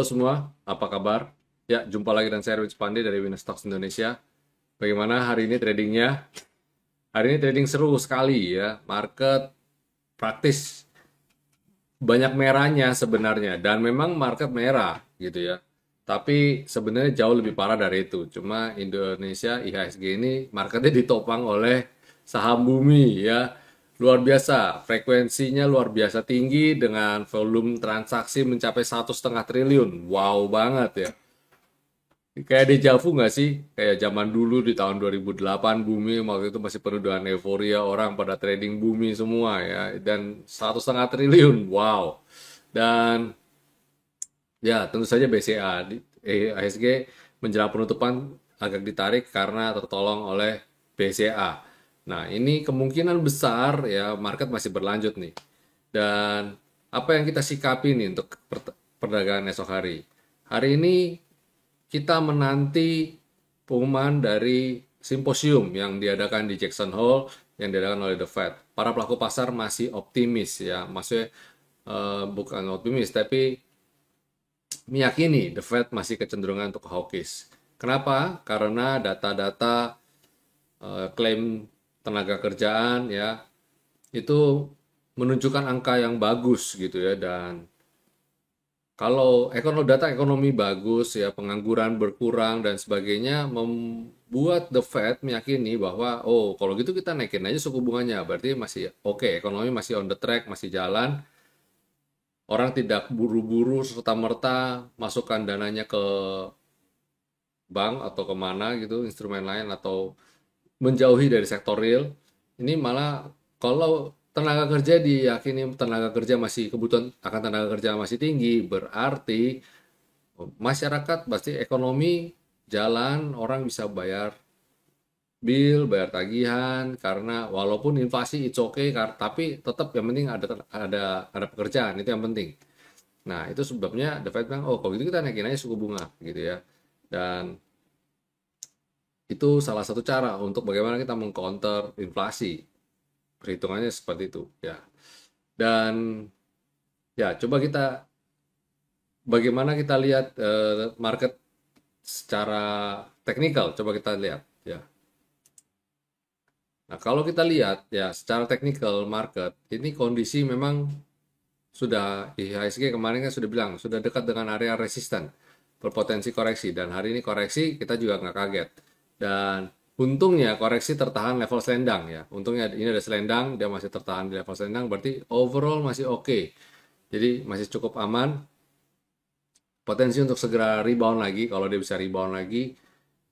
Halo semua, apa kabar? Ya, jumpa lagi dengan saya Erwin Spandi dari Winner Stocks Indonesia. Bagaimana hari ini tradingnya? Hari ini trading seru sekali ya. Market praktis banyak merahnya sebenarnya dan memang market merah gitu ya. Tapi sebenarnya jauh lebih parah dari itu. Cuma Indonesia IHSG ini marketnya ditopang oleh saham bumi ya. Luar biasa, frekuensinya luar biasa tinggi dengan volume transaksi mencapai 1,5 triliun. Wow banget ya. Kayak dejavu nggak sih? Kayak zaman dulu di tahun 2008 bumi waktu itu masih penuh dengan euforia orang pada trading bumi semua ya dan 1,5 triliun, wow. Dan ya tentu saja BCA, ASG menjelang penutupan agak ditarik karena tertolong oleh BCA. Nah ini kemungkinan besar ya market masih berlanjut nih. Dan apa yang kita sikapi nih untuk perdagangan esok hari? Hari ini kita menanti pengumuman dari simposium yang diadakan di Jackson Hole yang diadakan oleh The Fed. Para pelaku pasar masih optimis ya, maksudnya bukan optimis tapi meyakini The Fed masih kecenderungan untuk hawkish. Kenapa? Karena data-data klaim tenaga kerjaan ya itu menunjukkan angka yang bagus gitu ya dan kalau data ekonomi bagus ya, pengangguran berkurang dan sebagainya membuat The Fed meyakini bahwa oh kalau gitu kita naikin aja suku bunganya, berarti masih oke, ekonomi masih on the track, masih jalan. Orang tidak buru-buru serta-merta masukkan dananya ke bank atau kemana gitu, instrumen lain atau menjauhi dari sektor real. Ini malah kalau tenaga kerja diyakini tenaga kerja masih kebutuhan akan tenaga kerja masih tinggi, berarti masyarakat pasti ekonomi jalan, orang bisa bayar bill, bayar tagihan karena walaupun inflasi it's okay tapi tetap yang penting ada pekerjaan, itu yang penting. Nah, itu sebabnya The Fed bilang, "Oh, kalau gitu kita naikin aja suku bunga." gitu ya. Dan itu salah satu cara untuk bagaimana kita mengcounter inflasi. Perhitungannya seperti itu, ya. Dan ya, coba kita bagaimana kita lihat market secara teknikal, coba kita lihat ya. Nah, kalau kita lihat ya secara teknikal market ini kondisi memang sudah IHSG kemarin kan sudah bilang sudah dekat dengan area resisten berpotensi koreksi dan hari ini koreksi kita juga nggak kaget dan untungnya koreksi tertahan level selendang ya, untungnya ini ada selendang dia masih tertahan di level selendang berarti overall masih oke, jadi masih cukup aman, potensi untuk segera rebound lagi kalau dia bisa rebound lagi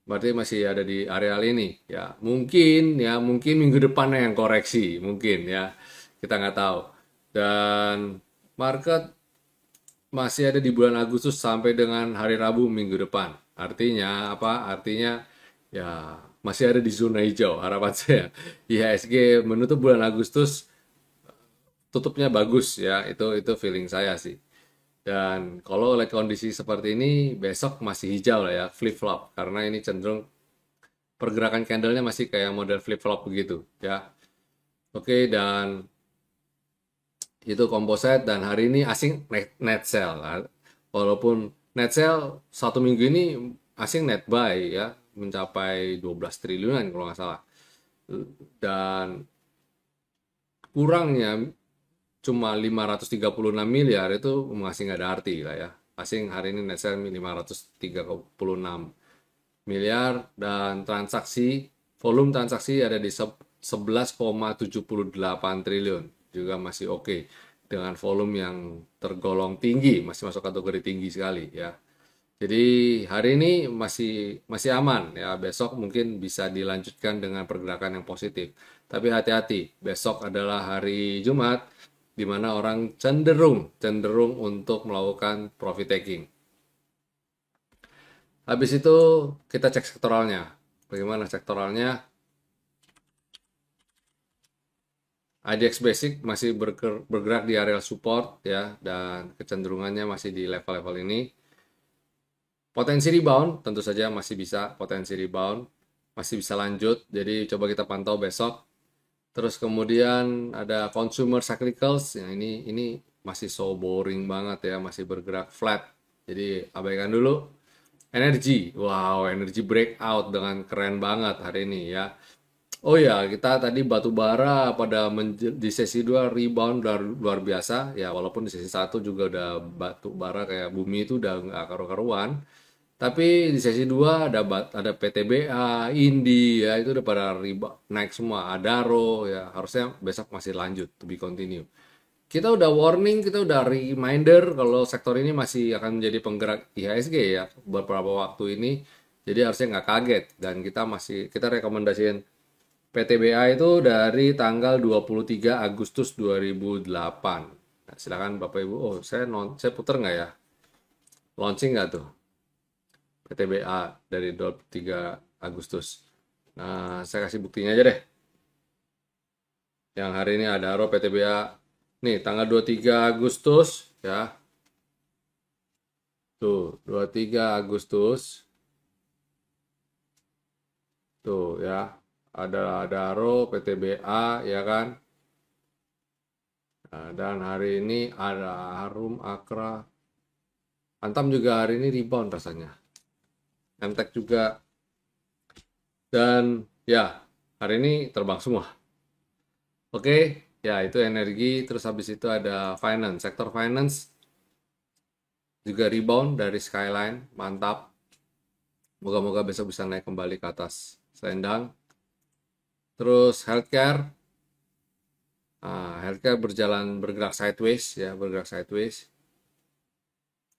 berarti masih ada di areal ini ya, mungkin minggu depannya yang koreksi mungkin ya, kita nggak tahu. Dan market masih ada di bulan Agustus sampai dengan hari Rabu minggu depan. Artinya apa? Artinya ya masih ada di zona hijau. Harapan saya IHSG menutup bulan Agustus tutupnya bagus ya. Itu feeling saya sih. Dan kalau oleh kondisi seperti ini besok masih hijau lah ya, flip flop karena ini cenderung pergerakan candlenya masih kayak model flip flop begitu ya. Oke, dan itu composite dan hari ini asing net sell. Walaupun net sell satu minggu ini asing net buy ya mencapai 12 triliunan kalau nggak salah. Dan kurangnya cuma 536 miliar itu masih nggak ada arti lah ya. Asing hari ini net sell 536 miliar dan volume transaksi ada di 11,78 triliun juga masih oke dengan volume yang tergolong tinggi, masih masuk kategori tinggi sekali ya. Jadi hari ini masih masih aman ya, besok mungkin bisa dilanjutkan dengan pergerakan yang positif. Tapi hati-hati, besok adalah hari Jumat di mana orang cenderung untuk melakukan profit taking. Habis itu kita cek sektoralnya. Bagaimana sektoralnya? IDX Basic masih bergerak di area support ya dan kecenderungannya masih di level-level ini. Potensi rebound tentu saja masih bisa, potensi rebound masih bisa lanjut. Jadi coba kita pantau besok. Terus kemudian ada consumer cyclicals yang ini masih so boring banget ya, masih bergerak flat Jadi abaikan dulu. Energi, wow, energi breakout dengan keren banget hari ini ya. Oh ya, kita tadi batu bara di sesi 2 rebound luar biasa ya, walaupun di sesi satu juga udah batu bara kayak bumi itu udah nggak karu-karuan. Tapi di sesi 2 ada PTBA, Indi ya itu udah pada naik semua, Adaro ya, harusnya besok masih lanjut to be continue. Kita udah warning, kita udah reminder kalau sektor ini masih akan menjadi penggerak IHSG ya beberapa waktu ini. Jadi harusnya nggak kaget dan kita rekomendasiin PTBA itu dari tanggal 23 Agustus 2008. Nah, silakan Bapak Ibu. Oh, saya puter nggak ya? Launching nggak tuh PTBA dari 23 Agustus? Nah, saya kasih buktinya aja deh. Yang hari ini ada Aro PTBA. Nih, tanggal 23 Agustus ya. Tuh, 23 Agustus. Tuh ya. Ada Aro PTBA ya kan. Nah, dan hari ini ada Harum Akra. Antam juga hari ini rebound rasanya. MTEK juga. Dan ya, hari ini terbang semua. Oke, ya itu energi. Terus habis itu ada finance. Sektor finance juga rebound dari Skyline. Mantap. Moga-moga besok bisa naik kembali ke atas selendang. Terus healthcare. Healthcare bergerak sideways ya, bergerak sideways.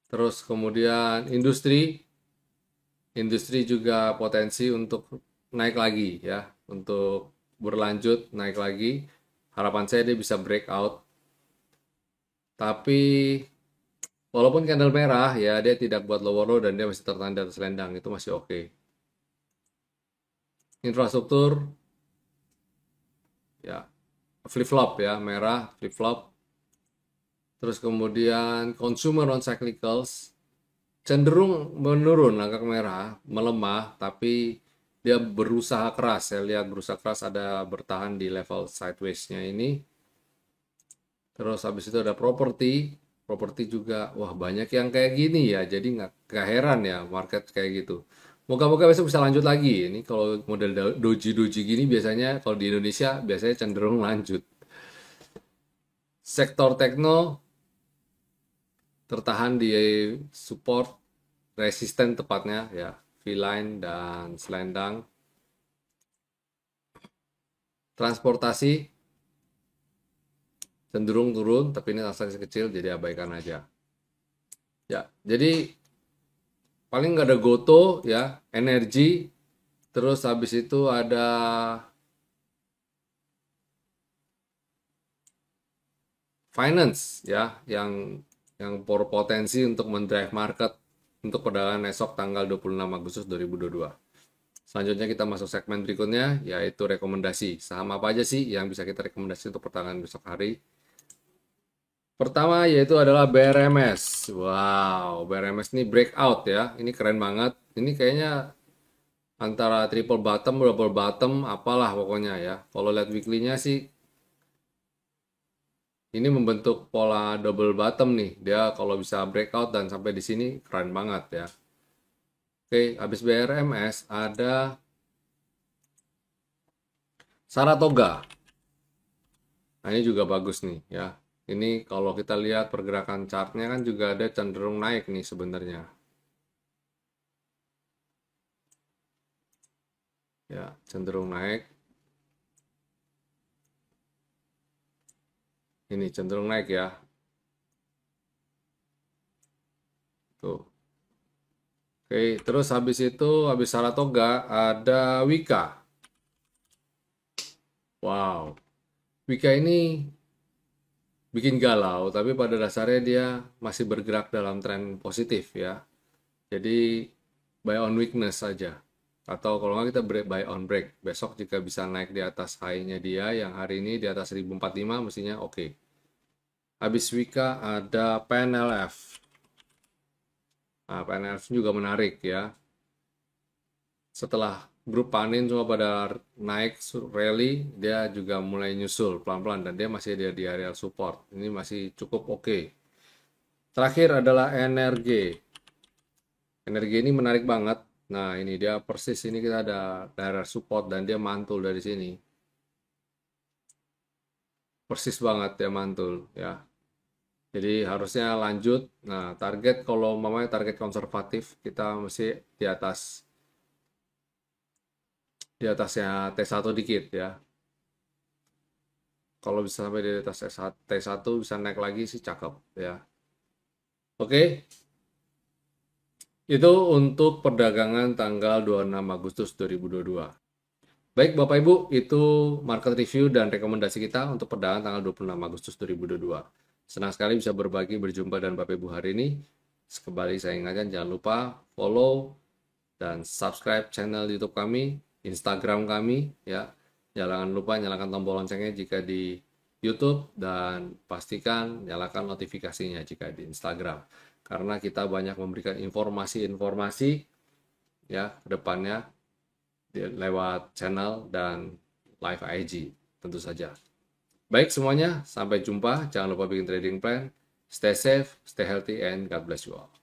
Terus kemudian industri juga potensi untuk naik lagi ya, untuk berlanjut naik lagi. Harapan saya dia bisa breakout. Tapi walaupun candle merah ya, dia tidak buat lower low dan dia masih tertanda atas selendang, itu masih oke. Infrastruktur ya flip flop ya, merah flip flop. Terus kemudian consumer non cyclicals cenderung menurun, agak merah, melemah, tapi dia berusaha keras. Saya lihat berusaha keras, ada bertahan di level sideways-nya ini. Terus habis itu ada properti juga, wah banyak yang kayak gini ya, jadi nggak heran ya market kayak gitu. Moga-moga besok bisa lanjut lagi. Ini kalau model doji-doji gini biasanya kalau di Indonesia biasanya cenderung lanjut. Sektor tekno tertahan di support resisten tepatnya ya, V-line dan selendang. Transportasi cenderung turun, tapi ini transaksi kecil jadi abaikan aja. Ya, jadi paling nggak ada goto ya, energi, terus habis itu ada finance ya, yang berpotensi untuk mendrive market untuk perdagangan esok tanggal 26 Agustus 2022. Selanjutnya kita masuk segmen berikutnya, yaitu rekomendasi. Saham apa aja sih yang bisa kita rekomendasi untuk perdagangan besok hari? Pertama yaitu adalah BRMS. Wow, BRMS ini breakout ya. Ini keren banget. Ini kayaknya antara triple bottom, double bottom, apalah pokoknya ya. Kalau lihat weekly-nya sih, ini membentuk pola double bottom nih. Dia kalau bisa breakout dan sampai di sini keren banget ya. Oke, habis BRMS ada Saratoga. Nah, ini juga bagus nih ya. Ini kalau kita lihat pergerakan chartnya kan juga ada cenderung naik nih sebenarnya. Ya, cenderung naik. Ini cenderung naik ya. Tuh. Oke, terus habis Saratoga ada Wika. Wow. Wika ini bikin galau, tapi pada dasarnya dia masih bergerak dalam tren positif ya. Jadi buy on weakness saja. Atau kalau nggak kita buy on break. Besok jika bisa naik di atas high-nya dia yang hari ini di atas 1045 mestinya oke. Habis Wika ada PNLF. Nah, PNLF juga menarik ya. Setelah grup panin semua pada naik rally, dia juga mulai nyusul pelan-pelan dan dia masih ada di area support. Ini masih cukup oke. Terakhir adalah NRG. Energi ini menarik banget. Nah, ini dia persis ini kita ada daerah support dan dia mantul dari sini. Persis banget dia mantul ya. Jadi harusnya lanjut. Nah, target kalau mamanya target konservatif kita mesti di atasnya T1 dikit ya. Kalau bisa sampai di atas T1 bisa naik lagi sih cakep ya. Oke, itu untuk perdagangan tanggal 26 Agustus 2022. Baik Bapak Ibu, itu market review dan rekomendasi kita untuk perdagangan tanggal 26 Agustus 2022. Senang sekali bisa berbagi, berjumpa dengan Bapak Ibu hari ini. Kembali saya ingatkan jangan lupa follow dan subscribe channel YouTube kami, Instagram kami ya. Jangan lupa nyalakan tombol loncengnya jika di YouTube dan pastikan nyalakan notifikasinya jika di Instagram. Karena kita banyak memberikan informasi-informasi ya ke depannya lewat channel dan live IG tentu saja. Baik semuanya, sampai jumpa. Jangan lupa bikin trading plan. Stay safe, stay healthy, and God bless you all.